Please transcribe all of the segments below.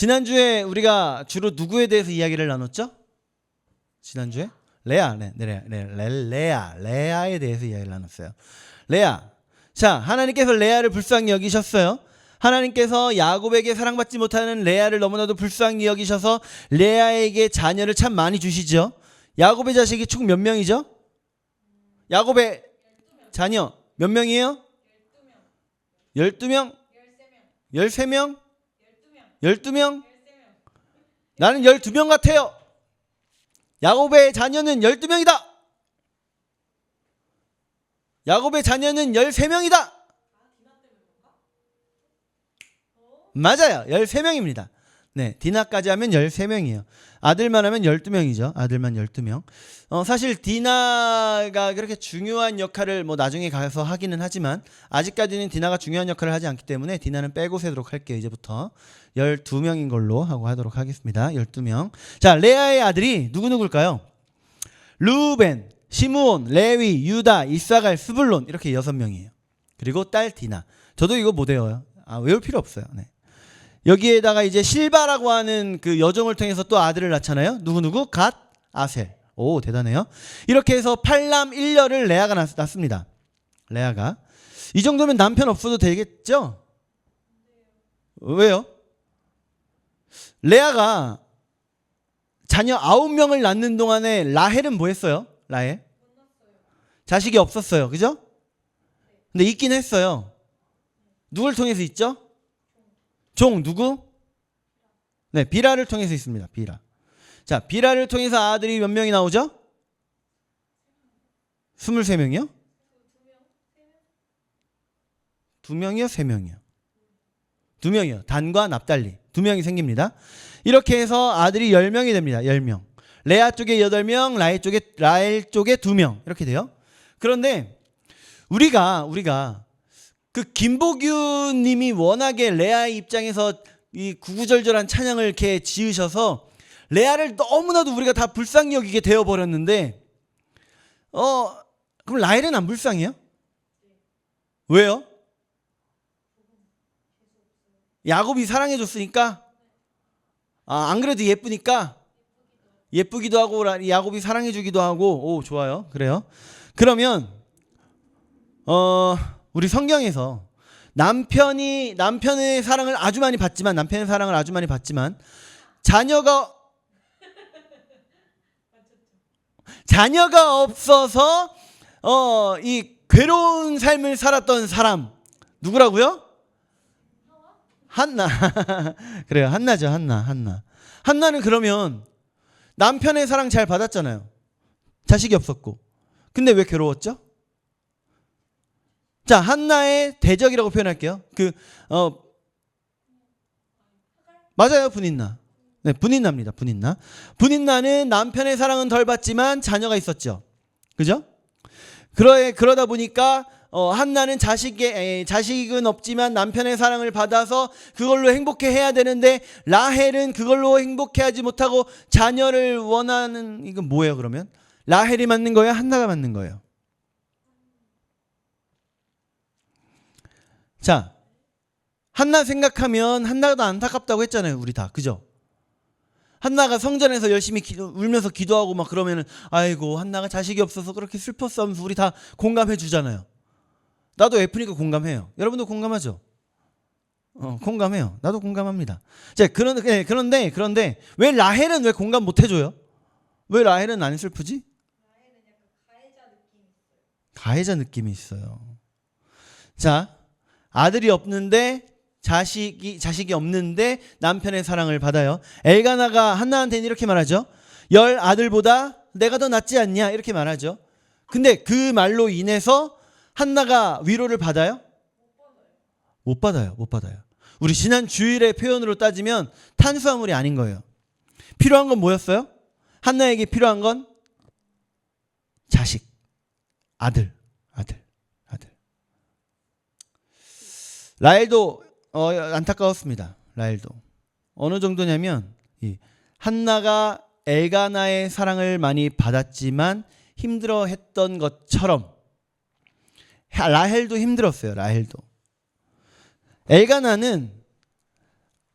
지난주에 우리가 주로 누구에 대해서 이야기를 나눴죠? 지난주에? 레아에 대해서 이야기를 나눴어요. 레아. 자, 하나님께서 레아를 불쌍히 여기셨어요. 하나님께서 야곱에게 사랑받지 못하는 레아를 너무나도 불쌍히 여기셔서 레아에게 자녀를 참 많이 주시죠. 야곱의 자식이 총 몇 명이죠? 야곱의 자녀 몇 명이에요? 12명? 13명? 12명? 나는 12명 같아요. 야곱의 자녀는 12명이다. 야곱의 자녀는 13명이다. 맞아요. 13명입니다. 네, 디나까지 하면 13명이에요. 아들만 하면 12명이죠. 아들만 12명. 사실 디나가 그렇게 중요한 역할을 뭐 나중에 가서 하기는 하지만 아직까지는 디나가 중요한 역할을 하지 않기 때문에 디나는 빼고 세도록 할게요. 이제부터 12명인 걸로 하도록 하겠습니다. 12명. 자, 레아의 아들이 누구일까요? 루벤, 시므온, 레위, 유다, 이사갈, 스불론 이렇게 6명이에요. 그리고 딸 디나. 저도 이거 못 외워요. 외울 필요 없어요. 네. 여기에다가 이제 실바라고 하는 그 여종을 통해서 또 아들을 낳잖아요. 누구? 갓, 아셀. 오, 대단해요. 이렇게 해서 8남 1녀를 레아가 낳습니다. 레아가. 이 정도면 남편 없어도 되겠죠? 왜요? 레아가 자녀 9명을 낳는 동안에 라헬은 뭐 했어요? 라헬? 자식이 없었어요. 그죠? 근데 있긴 했어요. 누굴 통해서 있죠? 종 누구? 네, 비라를 통해서 있습니다. 비라. 자, 비라를 통해서 아들이 몇 명이 나오죠? 23명이요? 2명이요? 3명이요? 2명이요. 단과 납달리 2명이 생깁니다. 이렇게 해서 아들이 10명이 됩니다. 10명. 레아 쪽에 8명, 라헬 쪽에 2명 이렇게 돼요. 그런데 우리가 그 김보균 님이 워낙에 레아의 입장에서 이 구구절절한 찬양을 이렇게 지으셔서 레아를 너무나도 우리가 다 불쌍히 여기게 되어버렸는데 그럼 라헬은 안 불쌍해요? 왜요? 야곱이 사랑해줬으니까? 안 그래도 예쁘니까? 예쁘기도 하고 야곱이 사랑해주기도 하고. 오, 좋아요. 그래요. 그러면 우리 성경에서 남편의 사랑을 아주 많이 받지만 자녀가 없어서 이 괴로운 삶을 살았던 사람 누구라고요? 한나. 그래요. 한나죠. 한나는 그러면 남편의 사랑 잘 받았잖아요. 자식이 없었고. 근데 왜 괴로웠죠? 자, 한나의 대적이라고 표현할게요. 맞아요. 분인나. 네, 분인나입니다. 분인나는 남편의 사랑은 덜 받지만 자녀가 있었죠. 그죠? 그러다 보니까 한나는 자식은 없지만 남편의 사랑을 받아서 그걸로 행복해 해야 되는데 라헬은 그걸로 행복해하지 못하고 자녀를 원하는. 이건 뭐예요? 그러면 라헬이 맞는 거예요? 한나가 맞는 거예요? 자, 한나 생각하면 한나가 안타깝다고 했잖아요. 우리 다. 그죠? 한나가 성전에서 열심히 울면서 기도하고 막 그러면은 아이고 한나가 자식이 없어서 그렇게 슬펐어 하면서 우리 다 공감해 주잖아요. 나도 F니까 공감해요. 여러분도 공감하죠? 공감해요. 나도 공감합니다. 자, 그런데 왜 라헬은 왜 공감 못 해줘요? 왜 라헬은 안 슬프지? 라헬은 약간 가해자 느낌이 있어요. 자, 아들이 없는데 자식이 없는데 남편의 사랑을 받아요. 엘가나가 한나한테는 이렇게 말하죠. 10 아들보다 내가 더 낫지 않냐 이렇게 말하죠. 근데 그 말로 인해서 한나가 위로를 받아요? 못 받아요. 우리 지난 주일의 표현으로 따지면 탄수화물이 아닌 거예요. 필요한 건 뭐였어요? 한나에게 필요한 건 자식, 아들. 라헬도 안타까웠습니다. 라헬도 어느 정도냐면 한나가 엘가나의 사랑을 많이 받았지만 힘들어했던 것처럼 라헬도 힘들었어요. 엘가나는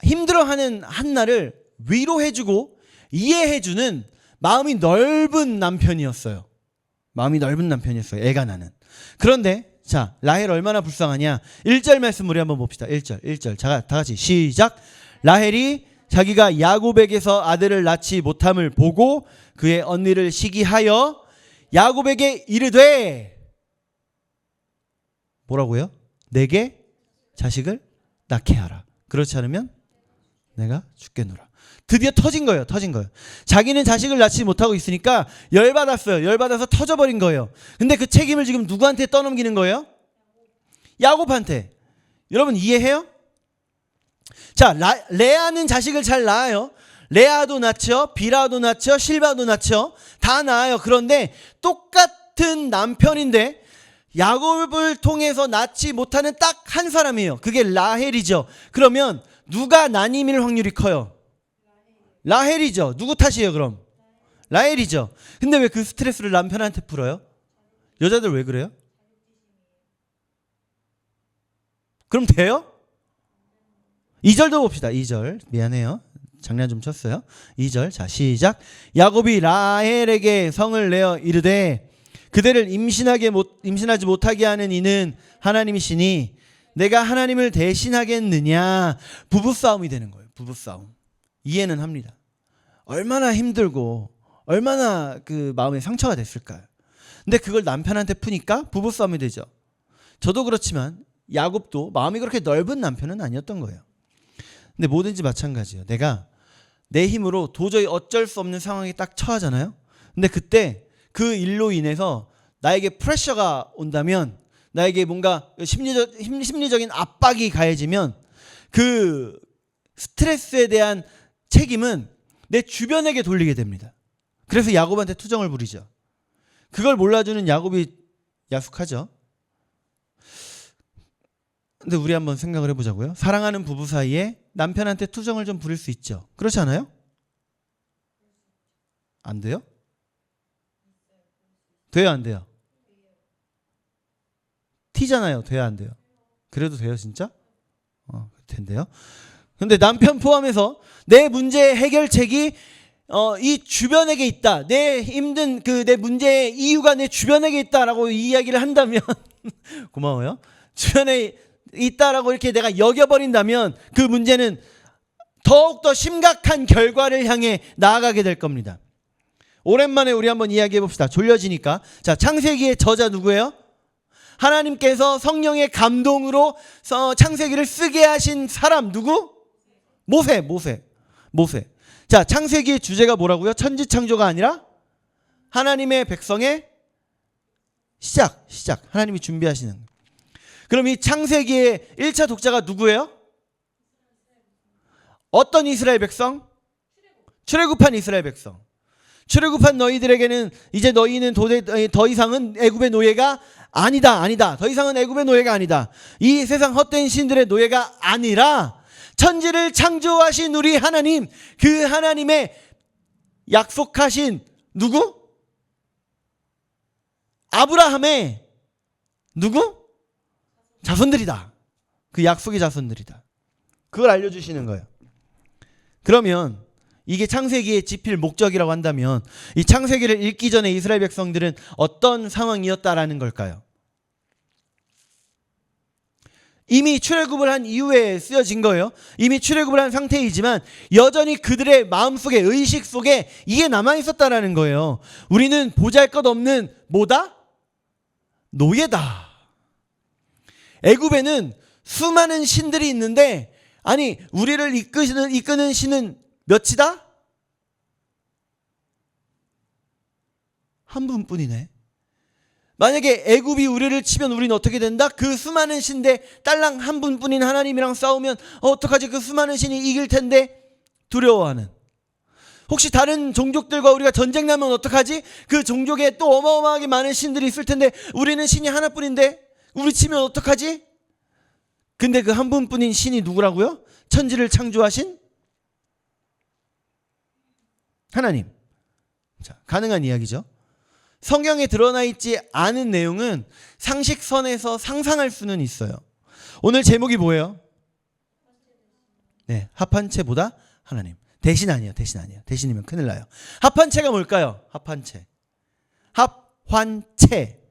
힘들어하는 한나를 위로해주고 이해해주는 마음이 넓은 남편이었어요. 마음이 넓은 남편이었어요. 애가 나는. 그런데 자, 라헬 얼마나 불쌍하냐. 1절 말씀 우리 한번 봅시다. 1절. 자, 다 같이 시작. 라헬이 자기가 야곱에게서 아들을 낳지 못함을 보고 그의 언니를 시기하여 야곱에게 이르되 뭐라고요? 내게 자식을 낳게 하라. 그렇지 않으면 내가 죽겠노라. 드디어 터진 거예요. 자기는 자식을 낳지 못하고 있으니까 열받았어요. 열받아서 터져버린 거예요. 근데 그 책임을 지금 누구한테 떠넘기는 거예요? 야곱한테. 여러분 이해해요? 자, 레아는 자식을 잘 낳아요. 레아도 낳죠. 빌하도 낳죠. 실바도 낳죠. 다 낳아요. 그런데 똑같은 남편인데 야곱을 통해서 낳지 못하는 딱 한 사람이에요. 그게 라헬이죠. 그러면 누가 난임일 확률이 커요? 라헬이죠. 누구 탓이에요 그럼? 라헬이죠. 근데 왜 그 스트레스를 남편한테 풀어요? 여자들 왜 그래요? 그럼 돼요? 2절도 봅시다. 2절. 미안해요. 장난 좀 쳤어요. 2절. 자, 시작. 야곱이 라헬에게 성을 내어 이르되 그대를 임신하지 못하게 하는 이는 하나님이시니 내가 하나님을 대신하겠느냐. 부부싸움이 되는 거예요. 부부싸움. 이해는 합니다. 얼마나 힘들고 얼마나 그 마음에 상처가 됐을까요? 근데 그걸 남편한테 푸니까 부부싸움이 되죠. 저도 그렇지만 야곱도 마음이 그렇게 넓은 남편은 아니었던 거예요. 근데 뭐든지 마찬가지예요. 내가 내 힘으로 도저히 어쩔 수 없는 상황에 딱 처하잖아요. 근데 그때 그 일로 인해서 나에게 프레셔가 온다면, 나에게 뭔가 심리적인 압박이 가해지면 그 스트레스에 대한 책임은 내 주변에게 돌리게 됩니다. 그래서 야곱한테 투정을 부리죠. 그걸 몰라주는 야곱이 야속하죠. 근데 우리 한번 생각을 해보자고요. 사랑하는 부부 사이에 남편한테 투정을 좀 부릴 수 있죠. 그렇지 않아요? 안 돼요? 돼요, 안 돼요? 티잖아요. 돼요, 안 돼요? 그래도 돼요, 진짜? 된대요. 근데 남편 포함해서 내 문제의 해결책이 이 주변에게 있다. 내 힘든 내 문제의 이유가 내 주변에게 있다라고 이야기를 한다면 고마워요. 주변에 있다라고 이렇게 내가 여겨버린다면 그 문제는 더욱더 심각한 결과를 향해 나아가게 될 겁니다. 오랜만에 우리 한번 이야기해 봅시다. 졸려지니까. 자, 창세기의 저자 누구예요? 하나님께서 성령의 감동으로 창세기를 쓰게 하신 사람 누구? 모세. 자, 창세기의 주제가 뭐라고요? 천지창조가 아니라 하나님의 백성의 시작. 하나님이 준비하시는. 그럼 이 창세기의 1차 독자가 누구예요? 어떤 이스라엘 백성? 출애굽한 이스라엘 백성. 출애굽한 너희들에게는 이제 너희는 더 이상은 애굽의 노예가 아니다. 더 이상은 애굽의 노예가 아니다. 이 세상 헛된 신들의 노예가 아니라 천지를 창조하신 우리 하나님, 그 하나님의 약속하신 누구? 아브라함의 누구? 자손들이다. 그 약속의 자손들이다. 그걸 알려주시는 거예요. 그러면 이게 창세기의 지필 목적이라고 한다면 이 창세기를 읽기 전에 이스라엘 백성들은 어떤 상황이었다라는 걸까요? 이미 출애굽을 한 이후에 쓰여진 거예요. 이미 출애굽을 한 상태이지만 여전히 그들의 마음속에, 의식 속에 이게 남아있었다라는 거예요. 우리는 보잘것없는 뭐다? 노예다. 애굽에는 수많은 신들이 있는데 아니 우리를 이끄는 신은 몇이다? 한 분뿐이네. 만약에 애굽이 우리를 치면 우리는 어떻게 된다? 그 수많은 신대 딸랑 한 분뿐인 하나님이랑 싸우면 어떡하지? 그 수많은 신이 이길 텐데 두려워하는. 혹시 다른 종족들과 우리가 전쟁 나면 어떡하지? 그 종족에 또 어마어마하게 많은 신들이 있을 텐데 우리는 신이 하나뿐인데 우리 치면 어떡하지? 근데 그 한 분뿐인 신이 누구라고요? 천지를 창조하신 하나님. 자, 가능한 이야기죠. 성경에 드러나 있지 않은 내용은 상식선에서 상상할 수는 있어요. 오늘 제목이 뭐예요? 네, 합한채보다 하나님. 대신 아니에요. 대신 아니에요. 대신이면 큰일 나요. 합한채가 뭘까요? 합한채. 합환채.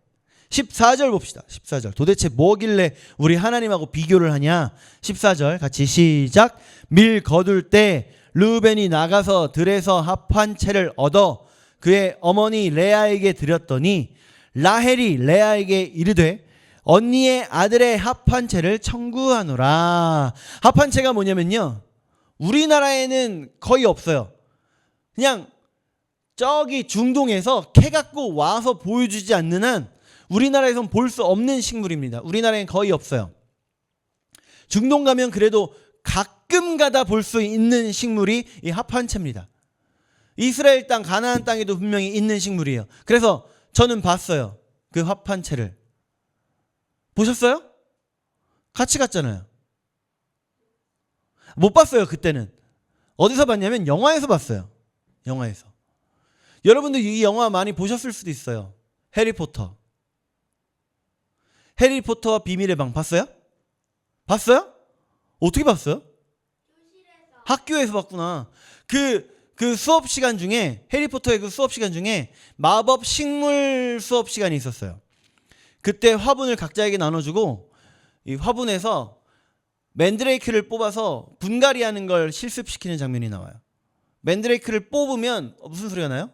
14절 봅시다. 14절. 도대체 뭐길래 우리 하나님하고 비교를 하냐? 14절 같이 시작. 밀 거둘 때 르우벤이 나가서 들에서 합한채를 얻어 그의 어머니 레아에게 드렸더니 라헬이 레아에게 이르되 언니의 아들의 합한채를 청구하노라. 합한채가 뭐냐면요, 우리나라에는 거의 없어요. 그냥 저기 중동에서 캐 갖고 와서 보여주지 않는 한 우리나라에선 볼 수 없는 식물입니다. 우리나라엔 거의 없어요. 중동 가면 그래도 가끔 가다 볼 수 있는 식물이 이 합한채입니다. 이스라엘 땅, 가나안 땅에도 분명히 있는 식물이에요. 그래서 저는 봤어요. 그 합한채를. 보셨어요? 같이 갔잖아요. 못 봤어요, 그때는. 어디서 봤냐면 영화에서 봤어요. 영화에서. 여러분들 이 영화 많이 보셨을 수도 있어요. 해리포터. 해리포터와 비밀의 방 봤어요? 봤어요? 어떻게 봤어요? 학교에서 봤구나. 그 수업 시간 중에, 해리포터의 그 수업 시간 중에 마법 식물 수업 시간이 있었어요. 그때 화분을 각자에게 나눠주고 이 화분에서 맨드레이크를 뽑아서 분갈이 하는 걸 실습시키는 장면이 나와요. 맨드레이크를 뽑으면 무슨 소리가 나요?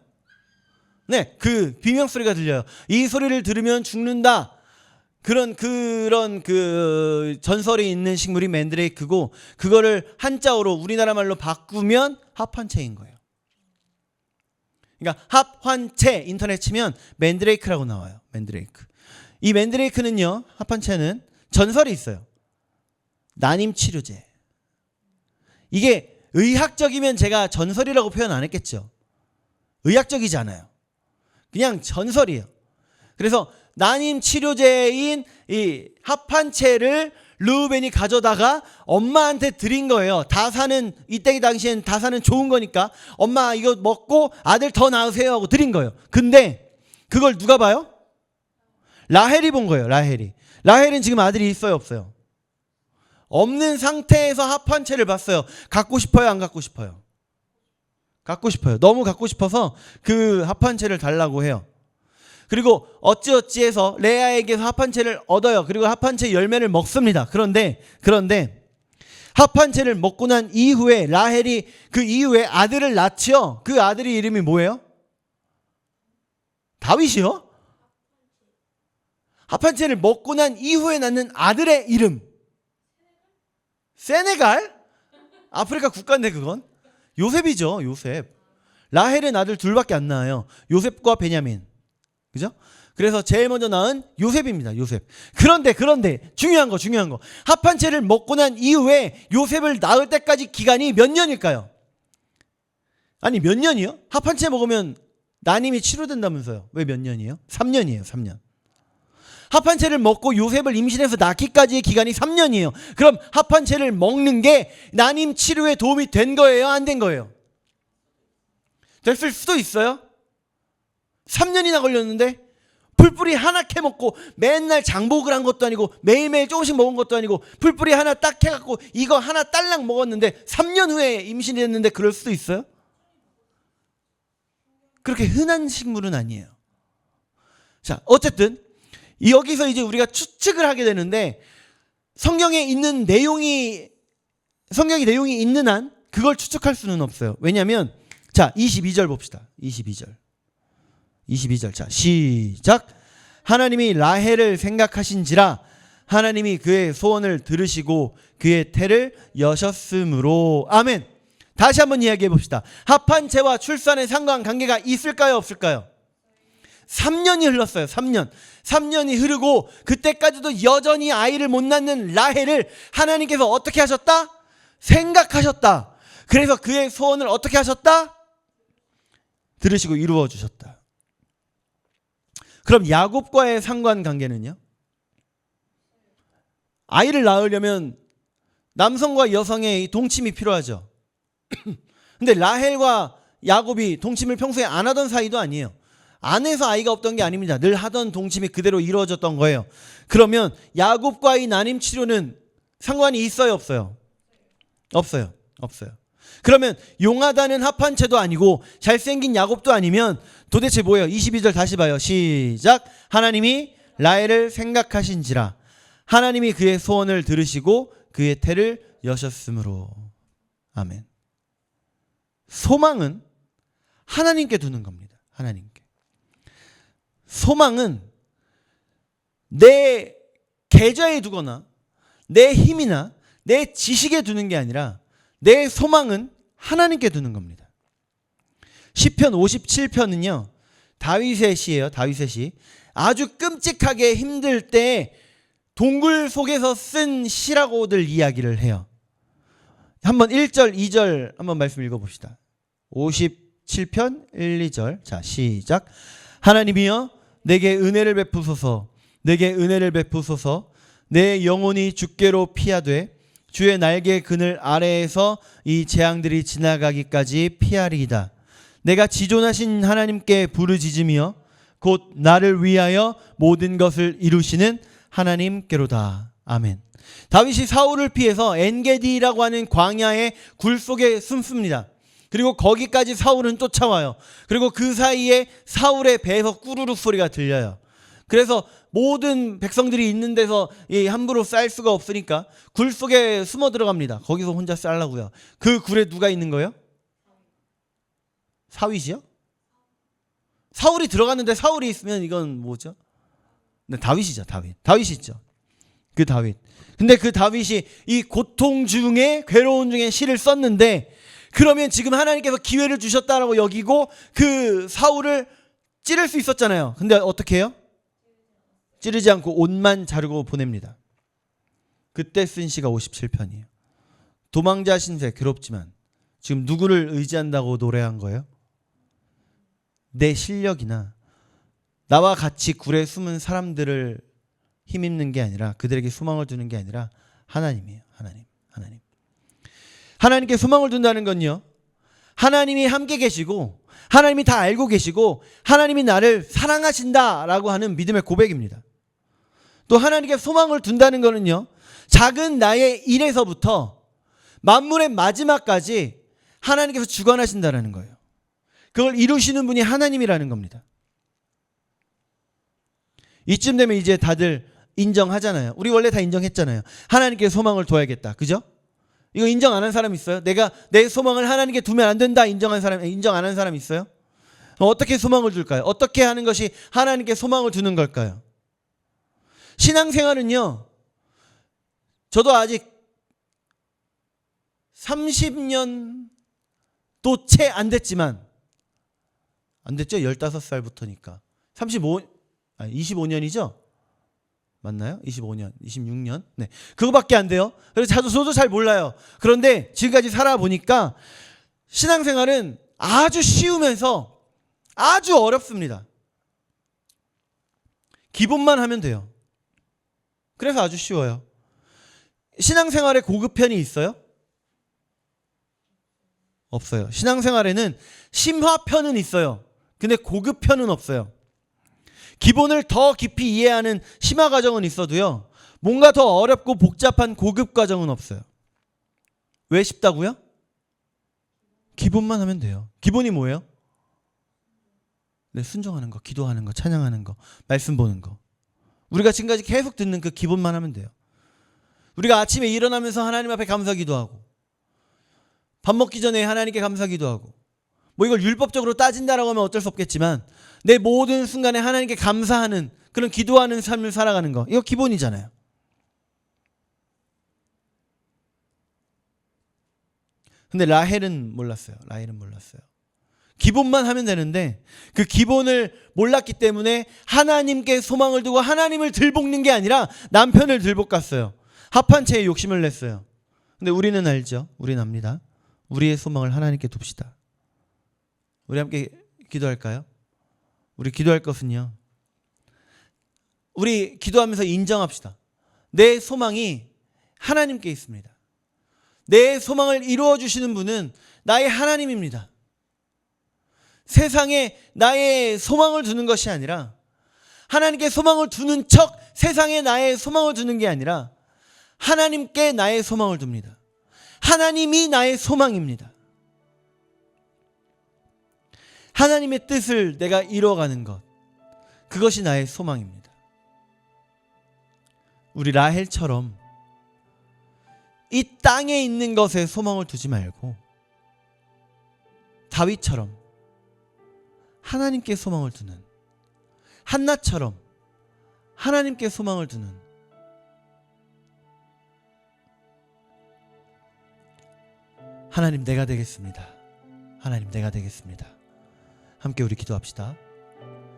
네, 그 비명 소리가 들려요. 이 소리를 들으면 죽는다. 그런 그 전설이 있는 식물이 맨드레이크고, 그거를 한자어로 우리나라 말로 바꾸면 합환채인 거예요. 그러니까 합환채 인터넷 치면 맨드레이크라고 나와요. 맨드레이크. 이 맨드레이크는요, 합환채는 전설이 있어요. 난임 치료제. 이게 의학적이면 제가 전설이라고 표현 안 했겠죠. 의학적이지 않아요. 그냥 전설이에요. 그래서 난임 치료제인 이 합한채를 르우벤이 가져다가 엄마한테 드린 거예요. 다사는, 이때 당시엔 다사는 좋은 거니까 엄마 이거 먹고 아들 더 낳으세요 하고 드린 거예요. 근데 그걸 누가 봐요? 라헬이 본 거예요. 라헬은 지금 아들이 있어요, 없어요? 없는 상태에서 합한채를 봤어요. 갖고 싶어요, 안 갖고 싶어요? 갖고 싶어요. 너무 갖고 싶어서 그 합한채를 달라고 해요. 그리고 어찌어찌해서 레아에게서 합한채를 얻어요. 그리고 합한채 열매를 먹습니다. 그런데 합한채를 먹고 난 이후에 라헬이 그 이후에 아들을 낳지요. 그 아들의 이름이 뭐예요? 다윗이요? 합한채를 먹고 난 이후에 낳는 아들의 이름 세네갈? 아프리카 국가인데 그건? 요셉이죠. 요셉. 라헬은 아들 둘밖에 안 낳아요. 요셉과 베냐민. 그죠? 그래서 제일 먼저 낳은 요셉입니다. 요셉. 그런데 중요한 거. 합한채를 먹고 난 이후에 요셉을 낳을 때까지 기간이 몇 년일까요? 아니 몇 년이요? 합한채 먹으면 난임이 치료된다면서요. 왜 몇 년이에요? 3년이에요. 3년. 합한채를 먹고 요셉을 임신해서 낳기까지의 기간이 3년이에요. 그럼 합한채를 먹는 게 난임 치료에 도움이 된 거예요? 안 된 거예요? 됐을 수도 있어요. 3년이나 걸렸는데 풀뿌리 하나 캐먹고 맨날 장복을 한 것도 아니고 매일매일 조금씩 먹은 것도 아니고 풀뿌리 하나 딱 캐갖고 이거 하나 딸랑 먹었는데 3년 후에 임신이 됐는데 그럴 수도 있어요? 그렇게 흔한 식물은 아니에요. 자, 어쨌든 여기서 이제 우리가 추측을 하게 되는데 성경에 내용이 있는 한 그걸 추측할 수는 없어요. 왜냐하면 자 22절 봅시다. 22절 자 시작. 하나님이 라헬을 생각하신지라 하나님이 그의 소원을 들으시고 그의 태를 여셨으므로. 아멘. 다시 한번 이야기해 봅시다. 합한채와 출산의 상관관계가 있을까요, 없을까요? 3년이 흘렀어요. 3년이 흐르고 그때까지도 여전히 아이를 못 낳는 라헬을 하나님께서 어떻게 하셨다? 생각하셨다. 그래서 그의 소원을 어떻게 하셨다? 들으시고 이루어 주셨다. 그럼 야곱과의 상관관계는요? 아이를 낳으려면 남성과 여성의 동침이 필요하죠. 근데 라헬과 야곱이 동침을 평소에 안 하던 사이도 아니에요. 안에서 아이가 없던 게 아닙니다. 늘 하던 동침이 그대로 이루어졌던 거예요. 그러면 야곱과의 난임 치료는 상관이 있어요, 없어요? 없어요. 없어요. 그러면 용하다는 합한체도 아니고 잘생긴 야곱도 아니면 도대체 뭐예요? 22절 다시 봐요. 시작. 하나님이 라헬을 생각하신지라 하나님이 그의 소원을 들으시고 그의 태를 여셨으므로. 아멘. 소망은 하나님께 두는 겁니다. 하나님께. 소망은 내 계좌에 두거나 내 힘이나 내 지식에 두는 게 아니라 내 소망은 하나님께 두는 겁니다. 시편 57편은요. 다윗의 시예요. 다윗의 시. 아주 끔찍하게 힘들 때 동굴 속에서 쓴 시라고들 이야기를 해요. 한번 1절, 2절 한번 말씀 읽어봅시다. 57편 1, 2절. 자, 시작. 하나님이여 내게 은혜를 베푸소서. 내게 은혜를 베푸소서. 내 영혼이 주께로 피하되 주의 날개 그늘 아래에서 이 재앙들이 지나가기까지 피하리이다. 내가 지존하신 하나님께 부르짖으며 곧 나를 위하여 모든 것을 이루시는 하나님께로다. 아멘. 다윗이 사울을 피해서 엔게디라고 하는 광야의 굴 속에 숨습니다. 그리고 거기까지 사울은 쫓아와요. 그리고 그 사이에 사울의 배에서 꾸르륵 소리가 들려요. 그래서 모든 백성들이 있는 데서 함부로 쌀 수가 없으니까 굴 속에 숨어 들어갑니다. 거기서 혼자 쌀라고요. 그 굴에 누가 있는 거예요? 사윗이요? 사울이 들어갔는데 사울이 있으면 이건 뭐죠? 네, 다윗이죠. 다윗이 있죠. 그 다윗. 근데 그 다윗이 이 고통 중에 괴로운 중에 시를 썼는데 그러면 지금 하나님께서 기회를 주셨다라고 여기고 그 사울을 찌를 수 있었잖아요. 근데 어떻게 해요? 찌르지 않고 옷만 자르고 보냅니다. 그때 쓴 시가 57편이에요. 도망자 신세 괴롭지만 지금 누구를 의지한다고 노래한 거예요? 내 실력이나 나와 같이 굴에 숨은 사람들을 힘입는 게 아니라 그들에게 소망을 두는 게 아니라 하나님이에요. 하나님. 하나님께 소망을 둔다는 건요. 하나님이 함께 계시고 하나님이 다 알고 계시고 하나님이 나를 사랑하신다라고 하는 믿음의 고백입니다. 또 하나님께 소망을 둔다는 거는요. 작은 나의 일에서부터 만물의 마지막까지 하나님께서 주관하신다라는 거예요. 그걸 이루시는 분이 하나님이라는 겁니다. 이쯤 되면 이제 다들 인정하잖아요. 우리 원래 다 인정했잖아요. 하나님께 소망을 둬야겠다. 그죠? 이거 인정 안 한 사람 있어요? 내가 내 소망을 하나님께 두면 안 된다 인정 안 한 사람 있어요? 어떻게 소망을 둘까요? 어떻게 하는 것이 하나님께 소망을 두는 걸까요? 신앙생활은요. 저도 아직 30년도 채 안 됐지만 안 됐죠? 15살부터니까 25년이죠? 맞나요? 25년, 26년? 네. 그거밖에 안 돼요. 그래서 저도 잘 몰라요. 그런데 지금까지 살아보니까 신앙생활은 아주 쉬우면서 아주 어렵습니다. 기본만 하면 돼요. 그래서 아주 쉬워요. 신앙생활에 고급편이 있어요? 없어요. 신앙생활에는 심화편은 있어요. 근데 고급편은 없어요. 기본을 더 깊이 이해하는 심화 과정은 있어도요. 뭔가 더 어렵고 복잡한 고급 과정은 없어요. 왜 쉽다고요? 기본만 하면 돼요. 기본이 뭐예요? 네, 순종하는 거, 기도하는 거, 찬양하는 거, 말씀 보는 거. 우리가 지금까지 계속 듣는 그 기본만 하면 돼요. 우리가 아침에 일어나면서 하나님 앞에 감사 기도하고 밥 먹기 전에 하나님께 감사 기도하고 뭐 이걸 율법적으로 따진다라고 하면 어쩔 수 없겠지만 내 모든 순간에 하나님께 감사하는 그런 기도하는 삶을 살아가는 거 이거 기본이잖아요. 근데 라헬은 몰랐어요. 기본만 하면 되는데 그 기본을 몰랐기 때문에 하나님께 소망을 두고 하나님을 들볶는 게 아니라 남편을 들볶았어요. 합한 채에 욕심을 냈어요. 근데 우리는 알죠. 우리는 압니다. 우리의 소망을 하나님께 둡시다. 우리 함께 기도할까요? 우리 기도할 것은요. 우리 기도하면서 인정합시다. 내 소망이 하나님께 있습니다. 내 소망을 이루어 주시는 분은 나의 하나님입니다. 세상에 나의 소망을 두는 것이 아니라 하나님께 소망을 두는 척 세상에 나의 소망을 두는 게 아니라 하나님께 나의 소망을 둡니다. 하나님이 나의 소망입니다. 하나님의 뜻을 내가 이루어가는 것, 그것이 나의 소망입니다. 우리 라헬처럼 이 땅에 있는 것에 소망을 두지 말고 다윗처럼 하나님께 소망을 두는, 한나처럼 하나님께 소망을 두는, 하나님 내가 되겠습니다. 하나님 내가 되겠습니다. 함께 우리 기도합시다.